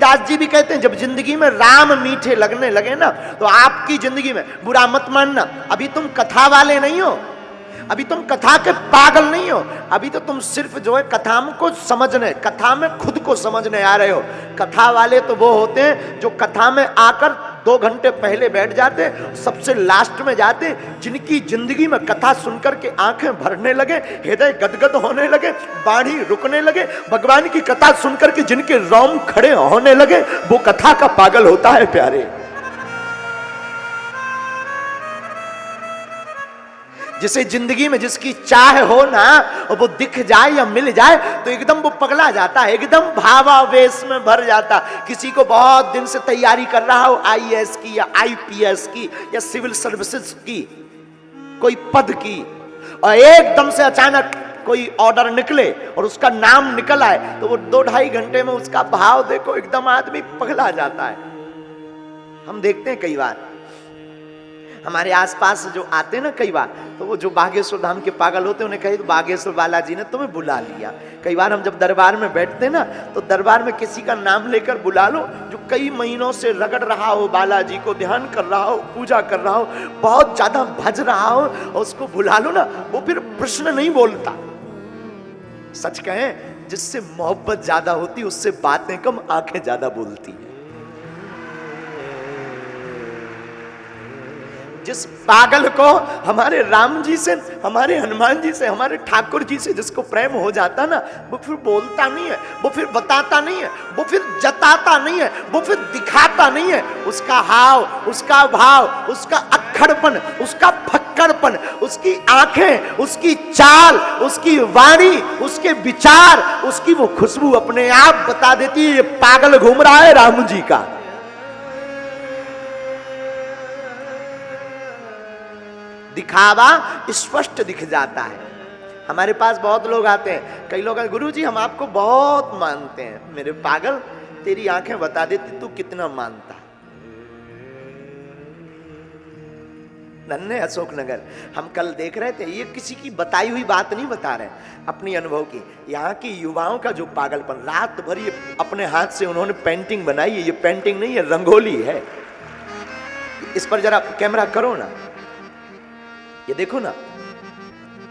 तुलसीदास जी भी कहते हैं, जब जिंदगी में राम मीठे लगने लगे ना, तो आपकी जिंदगी में, बुरा मत मानना, अभी तुम कथा वाले नहीं हो, अभी तुम कथा के पागल नहीं हो, अभी तो तुम सिर्फ जो है कथा को समझने, कथा में खुद को समझने आ रहे हो। कथा वाले तो वो होते हैं जो कथा में आकर 2 घंटे पहले बैठ जाते, सबसे लास्ट में जाते, जिनकी जिंदगी में कथा सुनकर के आंखें भरने लगे, हृदय गदगद होने लगे, बाणी रुकने लगे, भगवान की कथा सुनकर के जिनके रोम खड़े होने लगे, वो कथा का पागल होता है प्यारे। जिसे जिंदगी में जिसकी चाह हो ना, और वो दिख जाए या मिल जाए तो एकदम वो पगला जाता है, एकदम भावावेश में भर जाता। किसी को बहुत दिन से तैयारी कर रहा हो आईएएस की या आईपीएस की या सिविल सर्विसेज की, कोई पद की, और एकदम से अचानक कोई ऑर्डर निकले और उसका नाम निकल आए, तो वो 2-2.5 घंटे में उसका भाव देखो, एकदम आदमी पगला जाता है। हम देखते हैं कई बार हमारे आसपास जो आते हैं ना, कई बार तो वो जो बागेश्वर धाम के पागल होते हैं, उन्हें कहे तो बागेश्वर बालाजी ने तुम्हें बुला लिया। कई बार हम जब दरबार में बैठते ना, तो दरबार में किसी का नाम लेकर बुला लो जो कई महीनों से रगड़ रहा हो, बालाजी को ध्यान कर रहा हो, पूजा कर रहा हो, बहुत ज्यादा भज रहा हो, और उसको बुला लो ना, वो फिर प्रश्न नहीं बोलता। सच कहें, जिससे मोहब्बत ज्यादा होती उससे बातें कम, आंखें ज्यादा बोलती है। जिस पागल को हमारे राम जी से, हमारे हनुमान जी से, हमारे ठाकुर जी से जिसको प्रेम हो जाता ना, वो फिर बोलता नहीं है, वो फिर बताता नहीं है, वो फिर जताता नहीं है, वो फिर दिखाता नहीं है। उसका हाव, उसका भाव, उसका अक्खड़पन, उसका फक्कड़पन, उसकी आंखें, उसकी चाल, उसकी वाणी, उसके विचार, उसकी वो खुशबू अपने आप बता देती है ये पागल घूम रहा है राम जी का। दिखावा स्पष्ट दिख जाता है। हमारे पास बहुत लोग आते हैं, कई लोग, गुरुजी हम आपको बहुत मानते हैं। मेरे पागल, तेरी आंखें बता देती तू कितना मानता। नन्हे अशोकनगर हम कल देख रहे थे, ये किसी की बताई हुई बात नहीं बता रहे, अपनी अनुभव की। यहाँ की युवाओं का जो पागलपन, रात भर ये अपने हाथ से उन्होंने पेंटिंग बनाई है। ये पेंटिंग नहीं है, रंगोली है। इस पर जरा कैमरा करो ना, ये देखो ना,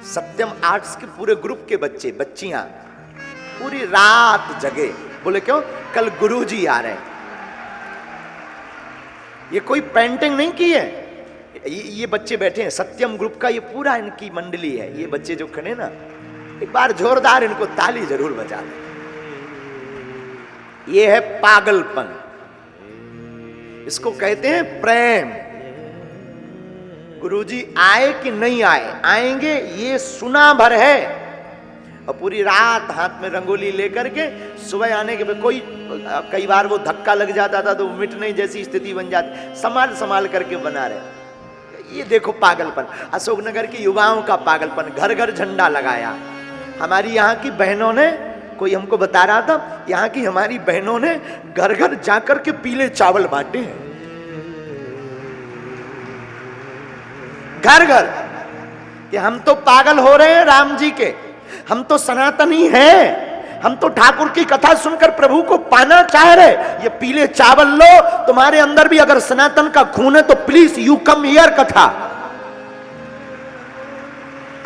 सत्यम आर्ट्स के पूरे ग्रुप के बच्चे बच्चियां पूरी रात जगे। बोले क्यों? कल गुरुजी आ रहे हैं। ये कोई पेंटिंग नहीं की है, ये बच्चे बैठे हैं सत्यम ग्रुप का, ये पूरा इनकी मंडली है। ये बच्चे जो खड़े ना, एक बार जोरदार इनको ताली जरूर बजा दें। ये है पागलपन, इसको कहते हैं प्रेम। गुरुजी आए कि नहीं आए, आएंगे ये सुना भर है। और पूरी रात हाथ में रंगोली लेकर के सुबह आने के बाद कोई, कई बार वो धक्का लग जाता था तो मिटने जैसी स्थिति बन जाती, संभाल संभाल करके बना रहे। ये देखो पागलपन, अशोकनगर की युवाओं का पागलपन। घर घर झंडा लगाया। हमारी यहाँ की बहनों ने, कोई हमको बता रहा था, यहाँ की हमारी बहनों ने घर घर जाकर के पीले चावल बांटे हैं, घर घर, कि हम तो पागल हो रहे हैं राम जी के, हम तो सनातनी हैं, हम तो ठाकुर की कथा सुनकर प्रभु को पाना चाह रहे। ये पीले चावल लो, तुम्हारे अंदर भी अगर सनातन का खून है तो प्लीज यू कम हियर कथा,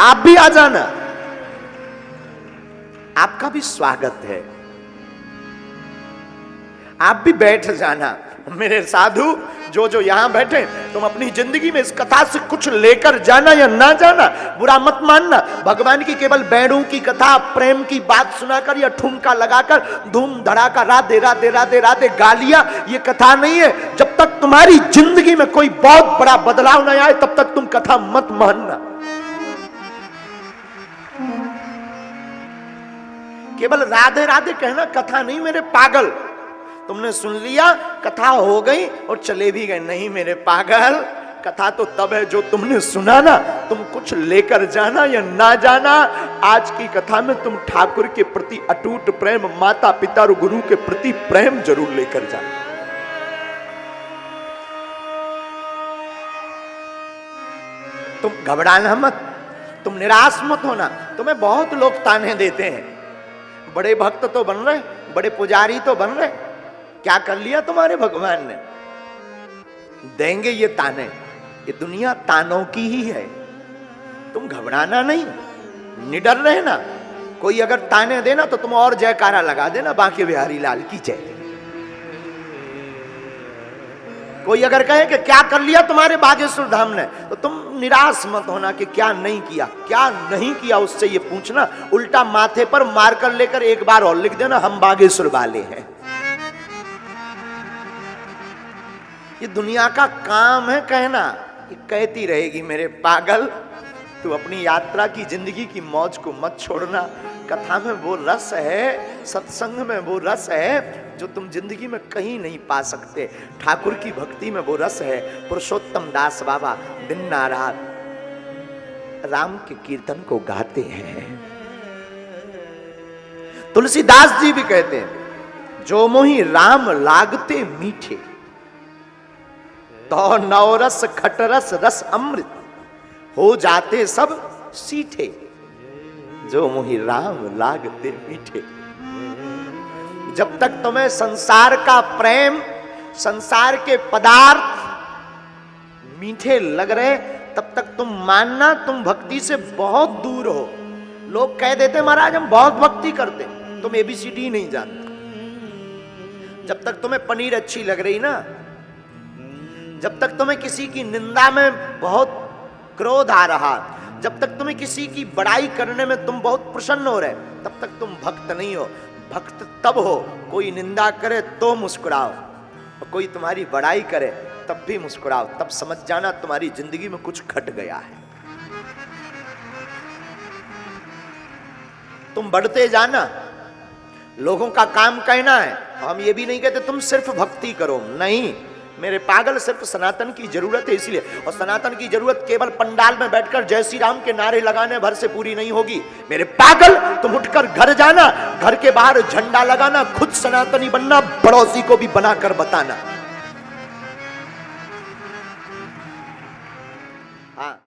आप भी आ जाना, आपका भी स्वागत है, आप भी बैठ जाना। मेरे साधु जो जो यहां बैठे, तुम अपनी जिंदगी में इस कथा से कुछ लेकर जाना या ना जाना, बुरा मत मानना। भगवान की केवल बैणों की कथा, प्रेम की बात सुनाकर या ठुमका लगाकर धूम धड़ाका राधे राधे राधे राधे गालियां, ये कथा नहीं है। जब तक तुम्हारी जिंदगी में कोई बहुत बड़ा बदलाव नहीं आए, तब तक तुम कथा मत मानना। केवल राधे राधे कहना कथा नहीं मेरे पागल। तुमने सुन लिया, कथा हो गई और चले भी गए। नहीं मेरे पागल, कथा तो तब है जो तुमने सुना ना, तुम कुछ लेकर जाना या ना जाना। आज की कथा में तुम ठाकुर के प्रति अटूट प्रेम, माता पिता और गुरु के प्रति प्रेम जरूर लेकर जाना। तुम घबराना मत, तुम निराश मत होना। तुम्हें बहुत लोग ताने देते हैं, बड़े भक्त तो बन रहे, बड़े पुजारी तो बन रहे, क्या कर लिया तुम्हारे भगवान ने? देंगे ये ताने, ये दुनिया तानों की ही है। तुम घबराना नहीं, निडर रहना। कोई अगर ताने देना तो तुम और जयकारा लगा देना, बांके बिहारी लाल की जय। कोई अगर कहे कि क्या कर लिया तुम्हारे बागेश्वर धाम ने, तो तुम निराश मत होना कि क्या नहीं किया, क्या नहीं किया उससे ये पूछना, उल्टा माथे पर मारकर लेकर एक बार और लिख देना, हम बागेश्वर वाले हैं। ये दुनिया का काम है कहना, ये कहती रहेगी मेरे पागल, तू अपनी यात्रा की, जिंदगी की मौज को मत छोड़ना। कथा में वो रस है, सत्संग में वो रस है जो तुम जिंदगी में कहीं नहीं पा सकते। ठाकुर की भक्ति में वो रस है। पुरुषोत्तम दास बाबा दिन ना रात राम के कीर्तन को गाते हैं। तुलसीदास जी भी कहते हैं, जो मोहि राम लागते मीठे, तो नवरस खटरस रस अमृत, हो जाते सब सीठे। जो मोहि राम लागते मीठे। जब तक तुम्हें संसार का प्रेम, संसार के पदार्थ मीठे लग रहे, तब तक तुम मानना तुम भक्ति से बहुत दूर हो। लोग कह देते महाराज हम बहुत भक्ति करते, तुम ABCD नहीं जानते। जब तक तुम्हें पनीर अच्छी लग रही ना, जब तक तुम्हें किसी की निंदा में बहुत क्रोध आ रहा, जब तक तुम्हें किसी की बड़ाई करने में तुम बहुत प्रसन्न हो रहे, तब तक तुम भक्त नहीं हो। भक्त तब हो कोई निंदा करे तो मुस्कुराओ, और कोई तुम्हारी बड़ाई करे तब भी मुस्कुराओ। तब समझ जाना तुम्हारी जिंदगी में कुछ घट गया है। तुम बढ़ते जाना, लोगों का काम कहना है। हम ये भी नहीं कहते तुम सिर्फ भक्ति करो, नहीं मेरे पागल, सिर्फ सनातन की जरूरत है इसलिए। और सनातन की जरूरत केवल पंडाल में बैठकर जय श्री राम के नारे लगाने भर से पूरी नहीं होगी। मेरे पागल, तुम उठकर घर जाना, घर के बाहर झंडा लगाना, खुद सनातनी बनना, पड़ोसी को भी बनाकर बताना।